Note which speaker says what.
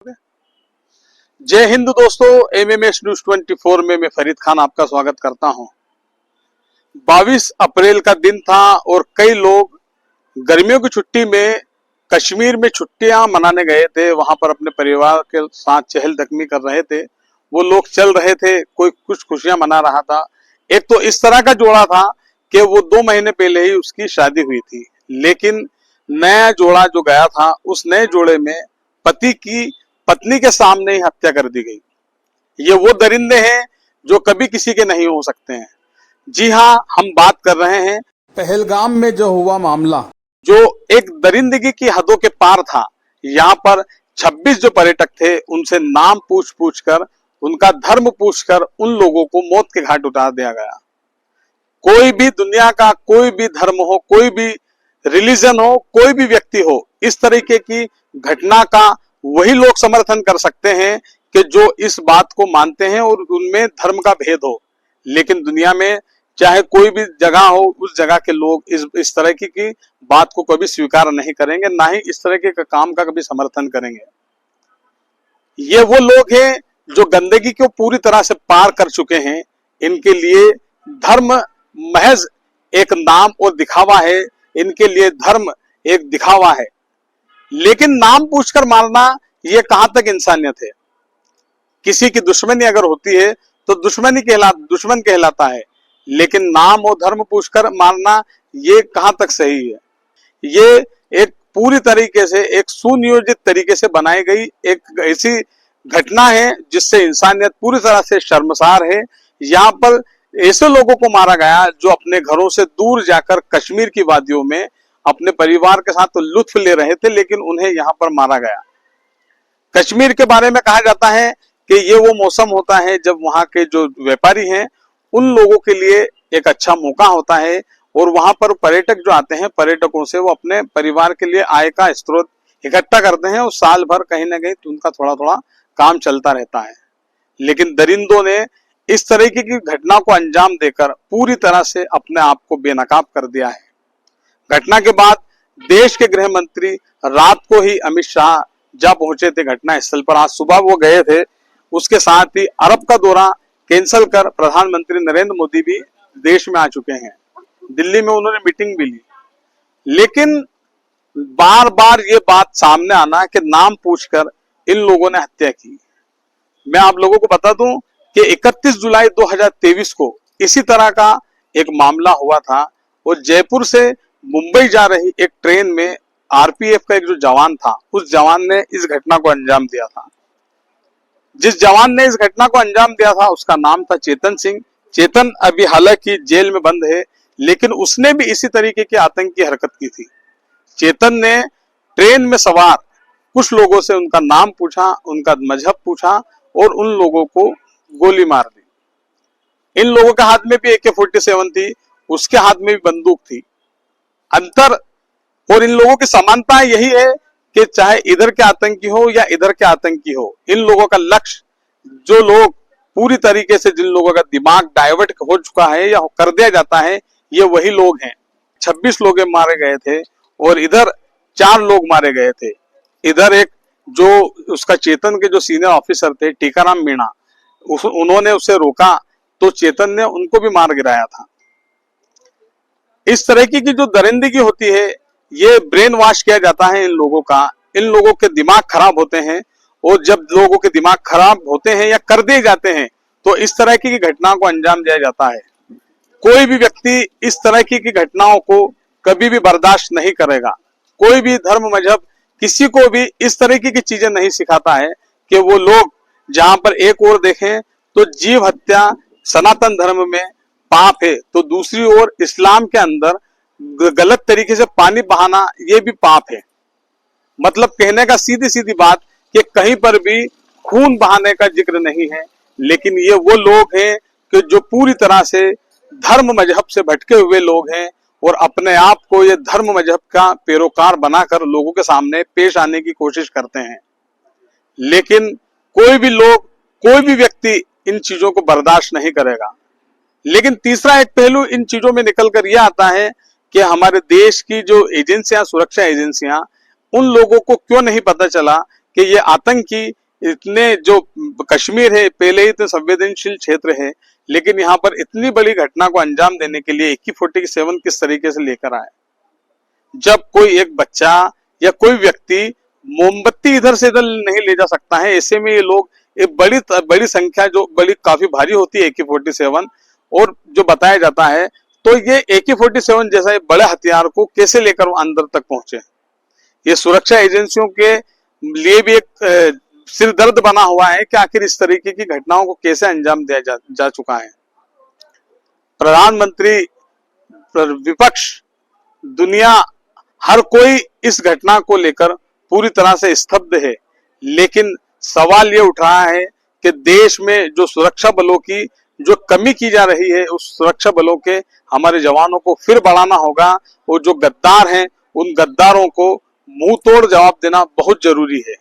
Speaker 1: जय हिंद दोस्तों, MMS news 24 में मैं फरीद खान आपका स्वागत करता हूं। 22 अप्रैल का दिन था और कई लोग गर्मियों की छुट्टी में कश्मीर में छुट्टियां मनाने गए थे। वहां पर अपने परिवार के साथ चहलदकमी कर रहे थे। वो लोग चल रहे थे, कोई कुछ खुशियां मना रहा था। एक तो इस तरह का जोड़ा था कि वो 2 महीने पहले ही उसकी शादी हुई थी, लेकिन नया जोड़ा जो गया था, उस नए जोड़े में पति की पत्नी के सामने ही हत्या कर दी गई। ये वो दरिंदे हैं जो कभी किसी के नहीं हो सकते हैं। जी हाँ, हम बात कर रहे हैं पहलगाम में जो हुआ मामला, जो एक दरिंदगी की हदों के पार था। यहाँ पर 26 जो पर्यटक थे, उनसे नाम पूछ कर, उनका धर्म पूछकर उन लोगों को मौत के घाट उतार दिया गया। कोई भी दुनिया का कोई भी धर्म हो, कोई भी रिलीजन हो, कोई भी व्यक्ति हो, इस तरीके की घटना का वही लोग समर्थन कर सकते हैं कि जो इस बात को मानते हैं और उनमें धर्म का भेद हो। लेकिन दुनिया में चाहे कोई भी जगह हो, उस जगह के लोग इस तरह की बात को कभी स्वीकार नहीं करेंगे, ना ही इस तरह के काम का कभी समर्थन करेंगे। ये वो लोग हैं जो गंदगी को पूरी तरह से पार कर चुके हैं। इनके लिए धर्म महज एक नाम और दिखावा है। इनके लिए धर्म एक दिखावा है। लेकिन नाम पूछकर मारना, ये कहां तक इंसानियत है? किसी की दुश्मनी अगर होती है तो दुश्मन कहलाता है, लेकिन नाम और धर्म पूछकर मारना, ये कहां तक सही है? ये एक पूरी तरीके से, एक सुनियोजित तरीके से बनाई गई एक ऐसी घटना है जिससे इंसानियत पूरी तरह से शर्मसार है। यहाँ पर ऐसे लोगों को मारा गया जो अपने घरों से दूर जाकर कश्मीर की वादियों में अपने परिवार के साथ तो लुत्फ ले रहे थे, लेकिन उन्हें यहाँ पर मारा गया। कश्मीर के बारे में कहा जाता है कि ये वो मौसम होता है जब वहां के जो व्यापारी हैं, उन लोगों के लिए एक अच्छा मौका होता है, और वहां पर पर्यटक जो आते हैं, पर्यटकों से वो अपने परिवार के लिए आय का स्रोत इकट्ठा करते हैं और साल भर कहीं ना कहीं उनका थोड़ा थोड़ा काम चलता रहता है। लेकिन दरिंदों ने इस तरीके की घटना को अंजाम देकर पूरी तरह से अपने आप को बेनकाब कर दिया है। घटना के बाद देश के गृह मंत्री रात को ही अमित शाह जा पहुंचे थे घटना स्थल पर। आज सुबह वो गए थे। उसके साथ ही अरब का दौरा कैंसिल कर प्रधानमंत्री नरेंद्र मोदी भी देश में आ चुके हैं। दिल्ली में उन्होंने मीटिंग भी ली। लेकिन बार बार ये बात सामने आना कि नाम पूछकर इन लोगों ने हत्या की। मैं आप लोगों को बता दूं कि 31 जुलाई 2023 को इसी तरह का एक मामला हुआ था, और जयपुर से मुंबई जा रही एक ट्रेन में आरपीएफ का एक जो जवान था, उस जवान ने इस घटना को अंजाम दिया था। जिस जवान ने इस घटना को अंजाम दिया था, उसका नाम था चेतन सिंह। चेतन अभी हालांकि जेल में बंद है, लेकिन उसने भी इसी तरीके की आतंकी हरकत की थी। चेतन ने ट्रेन में सवार कुछ लोगों से उनका नाम पूछा, उनका मजहब पूछा, और उन लोगों को गोली मार दी। इन लोगों के हाथ में भी AK-47 थी, उसके हाथ में भी बंदूक थी। अंतर और इन लोगों की समानता यही है कि चाहे इधर के आतंकी हो या इधर के आतंकी हो, इन लोगों का लक्ष्य, जो लोग पूरी तरीके से, जिन लोगों का दिमाग डाइवर्ट हो चुका है या कर दिया जाता है, ये वही लोग हैं। 26 लोग मारे गए थे और इधर 4 लोग मारे गए थे। इधर एक जो उसका चेतन के जो सीनियर ऑफिसर थे, टीकाराम मीणा, उन्होंने उसे रोका तो चेतन ने उनको भी मार गिराया था। इस तरह की जो दरिंदगी होती है, ये ब्रेन वॉश किया जाता है इन लोगों का। इन लोगों के दिमाग खराब होते हैं, और जब लोगों के दिमाग खराब होते हैं या कर दिए जाते हैं, तो इस तरह की घटना को अंजाम दिया जाता है। कोई भी व्यक्ति इस तरह की घटनाओं को कभी भी बर्दाश्त नहीं करेगा। कोई भी धर्म मजहब किसी को भी इस तरह की चीजें नहीं सिखाता है कि वो लोग जहां पर एक ओर देखें तो जीव हत्या सनातन धर्म में पाप है, तो दूसरी ओर इस्लाम के अंदर गलत तरीके से पानी बहाना, ये भी पाप है। मतलब कहने का सीधी सीधी बात कि कहीं पर भी खून बहाने का जिक्र नहीं है। लेकिन ये वो लोग हैं कि जो पूरी तरह से धर्म मजहब से भटके हुए लोग हैं, और अपने आप को ये धर्म मजहब का पैरोकार बनाकर लोगों के सामने पेश आने की कोशिश करते हैं। लेकिन कोई भी लोग, कोई भी व्यक्ति इन चीजों को बर्दाश्त नहीं करेगा। लेकिन तीसरा एक पहलू इन चीजों में निकल कर यह आता है कि हमारे देश की जो एजेंसियां, सुरक्षा एजेंसियां, उन लोगों को क्यों नहीं पता चला कि ये आतंकी इतने, जो कश्मीर है पहले ही तो संवेदनशील क्षेत्र है, लेकिन यहाँ पर इतनी बड़ी घटना को अंजाम देने के लिए AK-47 किस तरीके से लेकर आए। जब कोई एक बच्चा या कोई व्यक्ति मोमबत्ती इधर से इधर नहीं ले जा सकता है, ऐसे में ये लोग एक बड़ी संख्या, जो बड़ी काफी भारी होती है AK-47, और जो बताया जाता है, तो ये AK-47 जैसा बड़े हथियार को कैसे लेकर अंदर तक पहुंचे, ये सुरक्षा एजेंसियों के लिए भी एक सिर दर्द बना हुआ है कि आखिर इस तरीके की घटनाओं को कैसे अंजाम दिया जा चुका है। प्रधानमंत्री, विपक्ष, दुनिया, हर कोई इस घटना को लेकर पूरी तरह से स्तब्ध है, लेकिन सवाल ये उठ रहा है कि देश में जो सुरक्षा बलों की जो कमी की जा रही है, उस सुरक्षा बलों के हमारे जवानों को फिर बढ़ाना होगा, और जो गद्दार हैं उन गद्दारों को मुंह तोड़ जवाब देना बहुत जरूरी है।